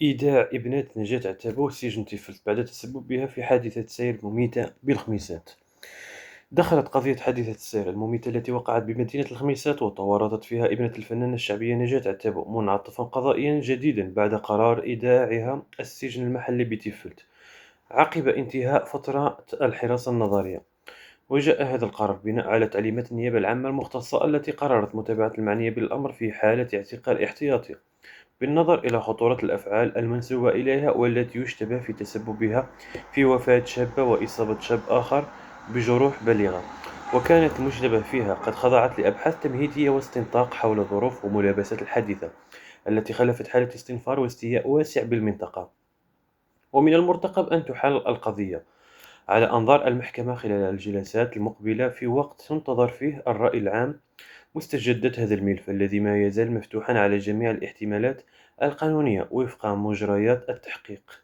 إيداع ابنة نجاة عتابة سجن طفل بعد تسببها في حادثة سير مميتة بالخميسات. دخلت قضية حادثة السير المميتة التي وقعت بمدينة الخميسات وتورطت فيها ابنة الفنانة الشعبية نجاة عتابة منعطفا قضائيا جديدا بعد قرار إيداعها السجن المحلي بتيفلت عقب انتهاء فترة الحراسة النظرية. وجاء هذا القرار بناء على تعليمات النيابة العامة المختصة التي قررت متابعة المعنية بالأمر في حالة اعتقال احتياطي بالنظر إلى خطورة الأفعال المنسوبة إليها والتي يشتبه في تسببها في وفاة شابة وإصابة شاب آخر بجروح بالغة. وكانت المشتبه فيها قد خضعت لأبحاث تمهيدية واستنطاق حول ظروف وملابسات الحادثة التي خلفت حالة استنفار واستياء واسع بالمنطقة. ومن المرتقب أن تحال القضية على أنظار المحكمة خلال الجلسات المقبلة في وقت تنتظر فيه الرأي العام مستجدات هذا الملف الذي ما يزال مفتوحا على جميع الاحتمالات القانونية وفق مجريات التحقيق.